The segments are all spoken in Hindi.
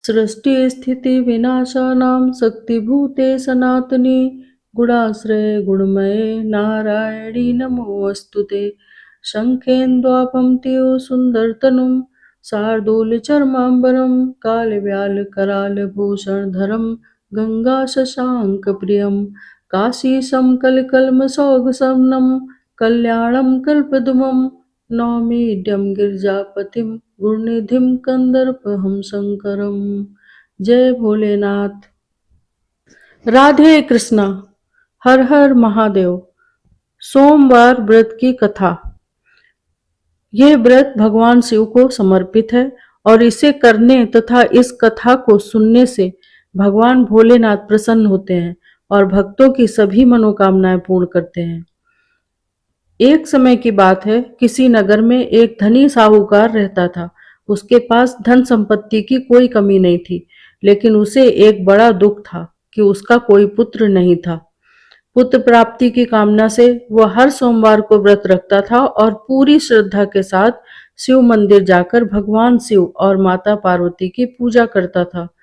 सृष्टि स्थिति विनाशानां शक्तिभूते सनातनी गुणाश्रये गुणमये नारायणी नमोऽस्तुते। शङ्खेन्द्वापं त्यो सुन्दरतनुं शार्दूलचर्माम्बरं कालव्यालकरालभूषणधरं गङ्गाशशाङ्कप्रियं काशीशं कलकल्मषौघशमनं कल्याणं कल्पद्रुमं नौमीड्यं गिरिजापतिं गुरुनिधिं कंदर्पहं शंकरम। जय भोलेनाथ। राधे कृष्णा। हर हर महादेव। सोमवार व्रत की कथा। यह व्रत भगवान शिव को समर्पित है और इसे करने तथा इस कथा को सुनने से भगवान भोलेनाथ प्रसन्न होते हैं और भक्तों की सभी मनोकामनाएं पूर्ण करते हैं। एक समय की बात है, किसी नगर में एक धनी साहूकार रहता था। उसके पास धन संपत्ति की कोई कमी नहीं थी, लेकिन उसे एक बड़ा दुख था कि उसका कोई पुत्र नहीं था। पुत्र प्राप्ति की कामना से वह हर सोमवार को व्रत रखता था और पूरी श्रद्धा के साथ शिव मंदिर जाकर भगवान शिव और माता पार्वती की पूजा करता था।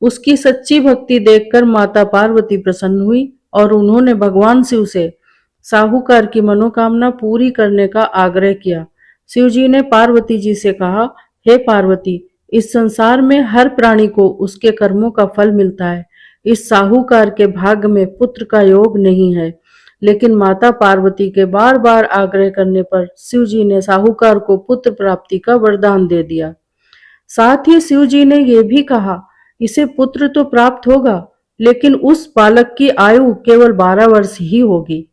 उसकी सच्ची भक्ति देखकर माता पार्वती प्रसन्न हुई और उन्होंने भगवान शिव से साहूकार की मनोकामना पूरी करने का आग्रह किया। शिवजी ने पार्वती जी से कहा, हे पार्वती, इस संसार में हर प्राणी को उसके कर्मों का फल मिलता है। इस साहूकार के भाग्य में पुत्र का योग नहीं है। लेकिन माता पार्वती के बार बार आग्रह करने पर शिवजी ने साहूकार को पुत्र प्राप्ति का वरदान दे दिया। साथ ही शिवजी ने यह भी कहा, इसे पुत्र तो प्राप्त होगा, लेकिन उस बालक की आयु केवल 12 वर्ष ही होगी।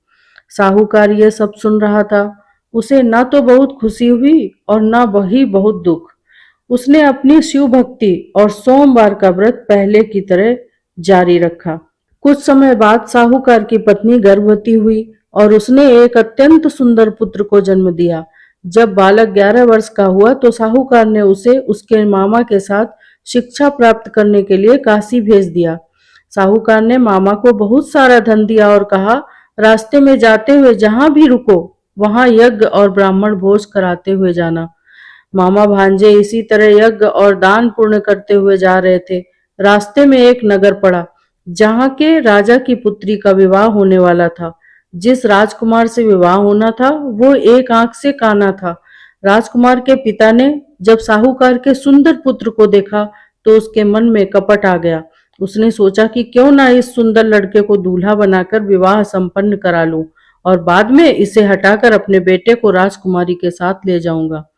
साहूकार यह सब सुन रहा था। उसे न तो बहुत खुशी हुई और न वही बहुत दुख। उसने अपनी शिव भक्ति और सोमवार का व्रत पहले की तरह जारी रखा। कुछ समय बाद साहूकार की पत्नी गर्भवती हुई और उसने एक अत्यंत सुंदर पुत्र को जन्म दिया। जब बालक 11 वर्ष का हुआ तो साहूकार ने उसे उसके मामा के साथ शिक्षा प्राप्त करने के लिए काशी भेज दिया। साहूकार ने मामा को बहुत सारा धन दिया और कहा, रास्ते में जाते हुए जहां भी रुको वहां यज्ञ और ब्राह्मण भोज कराते हुए जाना। मामा भांजे इसी तरह यज्ञ और दान पुण्य करते हुए जा रहे थे। रास्ते में एक नगर पड़ा जहां के राजा की पुत्री का विवाह होने वाला था। जिस राजकुमार से विवाह होना था वो एक आंख से काना था। राजकुमार के पिता ने जब साहूकार के सुंदर पुत्र को देखा तो उसके मन में कपट आ गया। उसने सोचा कि क्यों ना इस सुंदर लड़के को दूल्हा बनाकर विवाह संपन्न करा लूं और बाद में इसे हटाकर अपने बेटे को राजकुमारी के साथ ले जाऊंगा।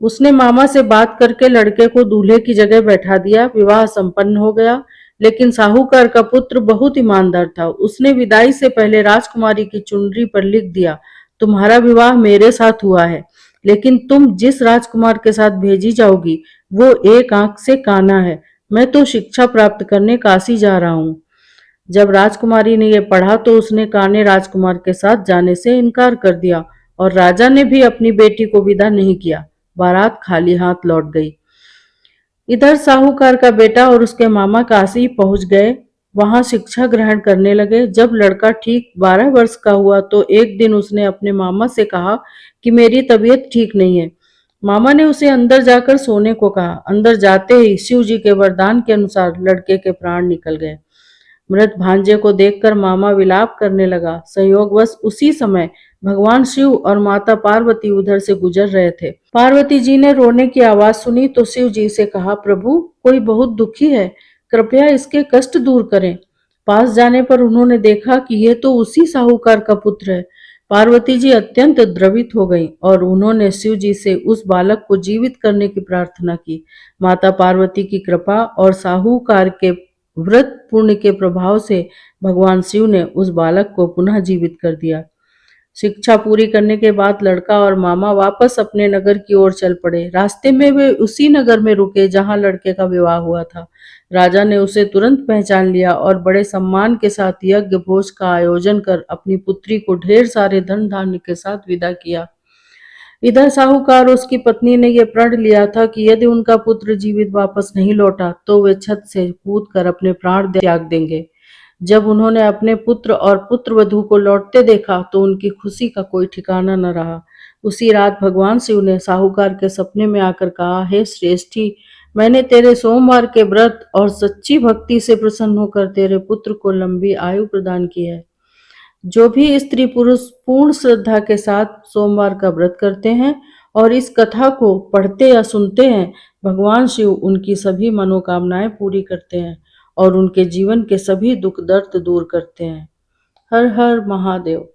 उसने मामा से बात करके लड़के को दूल्हे की जगह बैठा दिया। विवाह संपन्न हो गया, लेकिन साहूकार का पुत्र बहुत ईमानदार था। उसने विदाई से पहले राजकुमारी की चुनरी पर लिख दिया, तुम्हारा विवाह मेरे साथ हुआ है, लेकिन तुम जिस राजकुमार के साथ भेजी जाओगी वो एक आंख से काना है। मैं तो शिक्षा प्राप्त करने काशी जा रहा हूँ। जब राजकुमारी ने यह पढ़ा तो उसने काने राजकुमार के साथ जाने से इनकार कर दिया और राजा ने भी अपनी बेटी को विदा नहीं किया। बारात खाली हाथ लौट गई। इधर साहूकार का बेटा और उसके मामा काशी पहुंच गए। वहां शिक्षा ग्रहण करने लगे। जब लड़का ठीक 12 वर्ष का हुआ तो एक दिन उसने अपने मामा से कहा कि मेरी तबीयत ठीक नहीं है। मामा ने उसे अंदर जाकर सोने को कहा। अंदर जाते ही शिव जी के वरदान के अनुसार लड़के के प्राण निकल गए। मृत भांजे को देखकर मामा विलाप करने लगा। संयोगवश उसी समय भगवान शिव और माता पार्वती उधर से गुजर रहे थे। पार्वती जी ने रोने की आवाज सुनी तो शिव जी से कहा, प्रभु कोई बहुत दुखी है, कृपया इसके कष्ट दूर करें। पास जाने पर उन्होंने देखा कि यह तो उसी साहूकार का पुत्र है। पार्वती जी अत्यंत द्रवित हो गईं और उन्होंने शिव जी से उस बालक को जीवित करने की प्रार्थना की। माता पार्वती की कृपा और साहूकार के व्रत पुण्य के प्रभाव से भगवान शिव ने उस बालक को पुनः जीवित कर दिया। शिक्षा पूरी करने के बाद लड़का और मामा वापस अपने नगर की ओर चल पड़े। रास्ते में वे उसी नगर में रुके जहां लड़के का विवाह हुआ था। राजा ने उसे तुरंत पहचान लिया और बड़े सम्मान के साथ यज्ञ भोज का आयोजन कर अपनी पुत्री को ढेर सारे धन धान्य के साथ विदा किया। इधर साहूकार और उसकी पत्नी ने यह प्रण लिया था कि यदि उनका पुत्र जीवित वापस नहीं लौटा तो वे छत से कूदकर अपने प्राण त्याग देंगे। जब उन्होंने अपने पुत्र और पुत्रवधू को लौटते देखा तो उनकी खुशी का कोई ठिकाना न रहा। उसी रात भगवान शिव ने साहूकार के सपने में आकर कहा, हे श्रेष्ठी, मैंने तेरे सोमवार के व्रत और सच्ची भक्ति से प्रसन्न होकर तेरे पुत्र को लंबी आयु प्रदान की है। जो भी स्त्री पुरुष पूर्ण श्रद्धा के साथ सोमवार का व्रत करते हैं और इस कथा को पढ़ते या सुनते हैं, भगवान शिव उनकी सभी मनोकामनाएं पूरी करते हैं और उनके जीवन के सभी दुख दर्द दूर करते हैं। हर हर महादेव।